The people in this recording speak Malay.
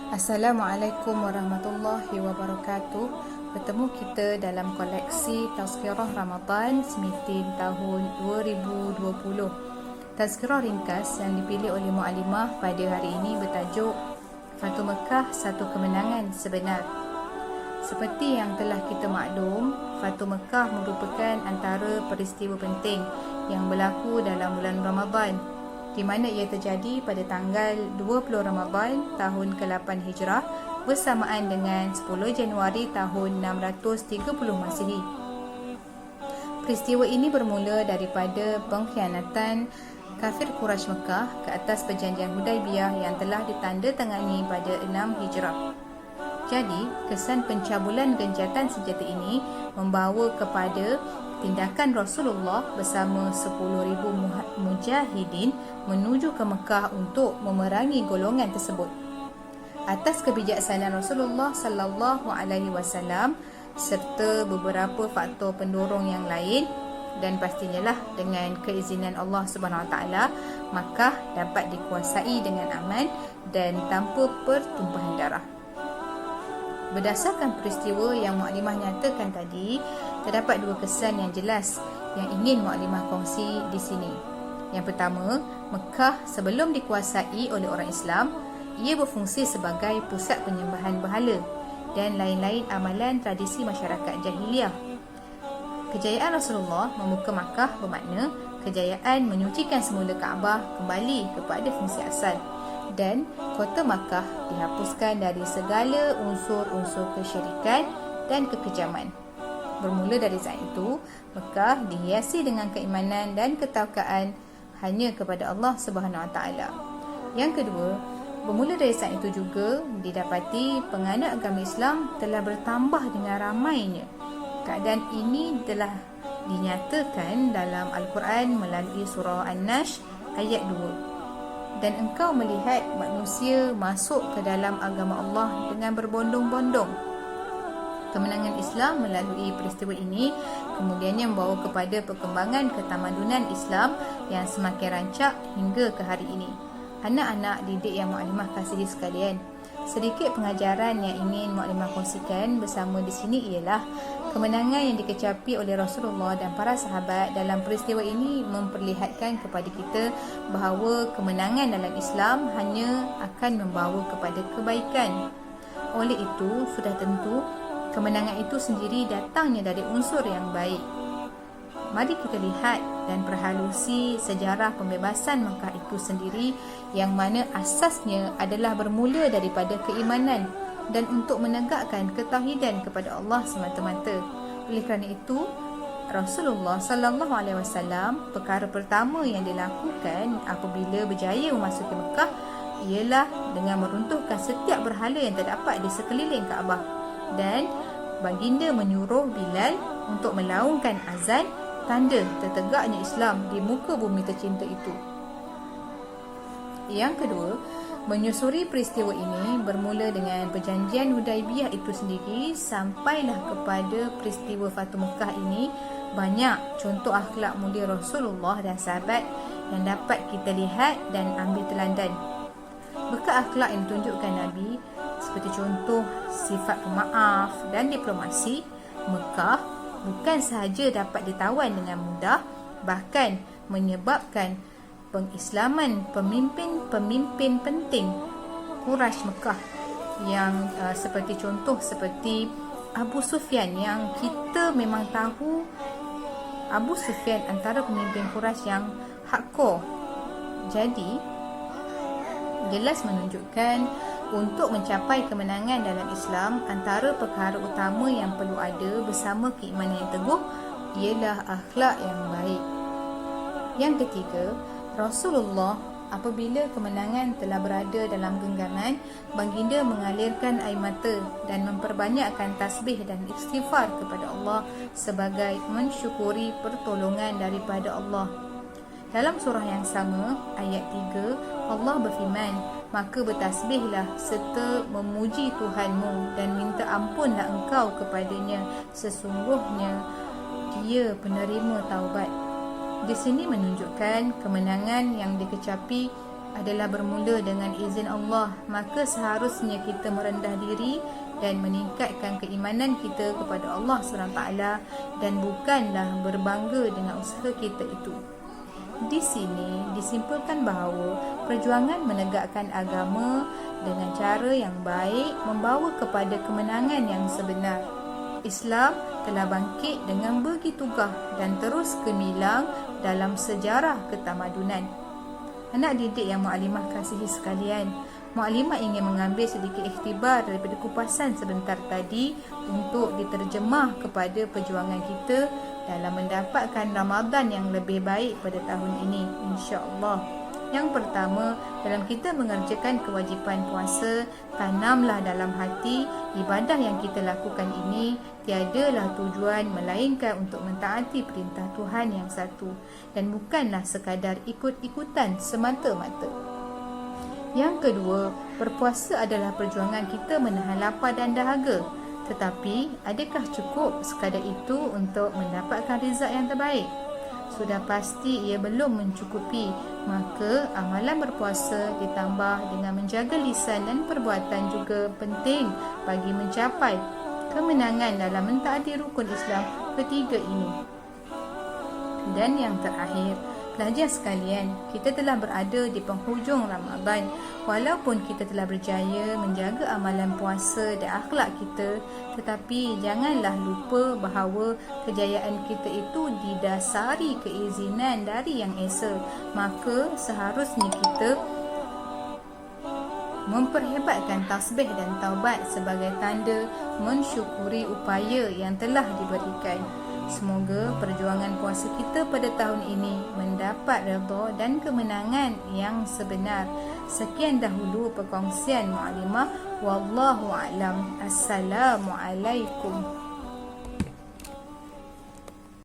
Assalamualaikum warahmatullahi wabarakatuh. Bertemu kita dalam koleksi Tazkirah Ramadan Semitin tahun 2020. Tazkirah ringkas yang dipilih oleh Mu'alimah pada hari ini bertajuk Fatu Mekah, Satu Kemenangan Sebenar. Seperti yang telah kita maklum, Fatu Mekah merupakan antara peristiwa penting yang berlaku dalam bulan Ramadan, di mana ia terjadi pada tanggal 20 Ramadan tahun ke-8 Hijrah bersamaan dengan 10 Januari tahun 630 Masihi. Peristiwa ini bermula daripada pengkhianatan kafir Quraisy Mekah ke atas perjanjian Hudaibiyah yang telah ditandatangani pada 6 Hijrah. Jadi, kesan pencabulan gencatan senjata ini membawa kepada tindakan Rasulullah bersama 10,000 mujahidin menuju ke Mekah untuk memerangi golongan tersebut. Atas kebijaksanaan Rasulullah sallallahu alaihi wasallam serta beberapa faktor pendorong yang lain, dan pastinya lah dengan keizinan Allah Subhanahu Wa Taala, Makkah dapat dikuasai dengan aman dan tanpa pertumpahan darah. Berdasarkan peristiwa yang Mu'alimah nyatakan tadi, terdapat dua kesan yang jelas yang ingin Mu'alimah kongsi di sini. Yang pertama, Mekah sebelum dikuasai oleh orang Islam, ia berfungsi sebagai pusat penyembahan berhala dan lain-lain amalan tradisi masyarakat jahiliah. Kejayaan Rasulullah membuka Makkah bermakna kejayaan menyucikan semula Kaabah kembali kepada fungsi asal, dan kota Makkah dihapuskan dari segala unsur-unsur kesyirikan dan kekejaman. Bermula dari saat itu, Mekah dihiasi dengan keimanan dan ketawakaan hanya kepada Allah Subhanahu Wa Taala. Yang kedua, bermula dari saat itu juga didapati penganut agama Islam telah bertambah dengan ramainya. Keadaan ini telah dinyatakan dalam Al-Quran melalui surah An-Nash ayat 2. Dan engkau melihat manusia masuk ke dalam agama Allah dengan berbondong-bondong. Kemenangan Islam melalui peristiwa ini kemudiannya membawa kepada perkembangan ketamadunan Islam yang semakin rancak hingga ke hari ini. Anak-anak didik yang Mu'alimah kasihi sekalian, sedikit pengajaran yang ingin Mu'alimah kongsikan bersama di sini ialah kemenangan yang dikecapi oleh Rasulullah dan para sahabat dalam peristiwa ini memperlihatkan kepada kita bahawa kemenangan dalam Islam hanya akan membawa kepada kebaikan. Oleh itu, sudah tentu kemenangan itu sendiri datangnya dari unsur yang baik. Mari kita lihat dan perhalusi sejarah pembebasan Mekah itu sendiri, yang mana asasnya adalah bermula daripada keimanan dan untuk menegakkan ketauhidan kepada Allah semata-mata. Oleh kerana itu, Rasulullah sallallahu alaihi wasallam, perkara pertama yang dilakukan apabila berjaya memasuki Mekah ialah dengan meruntuhkan setiap berhala yang terdapat di sekeliling Kaabah, dan baginda menyuruh Bilal untuk melaungkan azan, tanda tertegaknya Islam di muka bumi tercinta itu. Yang kedua, menyusuri peristiwa ini bermula dengan perjanjian Hudaibiyah itu sendiri sampailah kepada peristiwa Fatu Mekah ini, banyak contoh akhlak mulia Rasulullah dan sahabat yang dapat kita lihat dan ambil teladan. Berkat akhlak yang ditunjukkan Nabi, seperti contoh sifat pemaaf dan diplomasi, Mekah bukan sahaja dapat ditawan dengan mudah, bahkan menyebabkan pengislaman pemimpin-pemimpin penting Quraisy Mekah yang seperti contoh seperti Abu Sufyan, yang kita memang tahu Abu Sufyan antara pemimpin Quraisy yang hardcore. Jadi jelas menunjukkan untuk mencapai kemenangan dalam Islam, antara perkara utama yang perlu ada bersama keimanan yang teguh ialah akhlak yang baik. Yang ketiga, Rasulullah apabila kemenangan telah berada dalam genggaman, baginda mengalirkan air mata dan memperbanyakkan tasbih dan istighfar kepada Allah sebagai mensyukuri pertolongan daripada Allah. Dalam surah yang sama, ayat 3, Allah berfirman, maka bertasbihlah serta memuji Tuhanmu dan minta ampunlah engkau kepadanya, sesungguhnya Dia penerima taubat. Di sini menunjukkan kemenangan yang dikecapi adalah bermula dengan izin Allah, maka seharusnya kita merendah diri dan meningkatkan keimanan kita kepada Allah SWT dan bukanlah berbangga dengan usaha kita itu. Di sini disimpulkan bahawa perjuangan menegakkan agama dengan cara yang baik membawa kepada kemenangan yang sebenar. Islam telah bangkit dengan begitu gah dan terus gemilang dalam sejarah ketamadunan. Anak didik yang Mukadimah kasihi sekalian, Mukadimah ingin mengambil sedikit ikhtibar daripada kupasan sebentar tadi untuk diterjemah kepada perjuangan kita dalam mendapatkan Ramadan yang lebih baik pada tahun ini, insya-Allah. Yang pertama, dalam kita mengerjakan kewajipan puasa, tanamlah dalam hati ibadah yang kita lakukan ini tiadalah tujuan melainkan untuk mentaati perintah Tuhan yang satu dan bukanlah sekadar ikut-ikutan semata-mata. Yang kedua, berpuasa adalah perjuangan kita menahan lapar dan dahaga. Tetapi, adakah cukup sekadar itu untuk mendapatkan rezak yang terbaik? Sudah pasti ia belum mencukupi, maka amalan berpuasa ditambah dengan menjaga lisan dan perbuatan juga penting bagi mencapai kemenangan dalam mentaati rukun Islam ketiga ini. Dan yang terakhir, pelajar sekalian, kita telah berada di penghujung Ramadan. Walaupun kita telah berjaya menjaga amalan puasa dan akhlak kita, tetapi janganlah lupa bahawa kejayaan kita itu didasari keizinan dari Yang Esa. Maka seharusnya kita memperhebatkan tasbih dan taubat sebagai tanda mensyukuri upaya yang telah diberikan. Semoga perjuangan puasa kita pada tahun ini mendapat redha dan kemenangan yang sebenar. Sekian dahulu perkongsian Mukadimah. Wallahu a'lam. Assalamualaikum.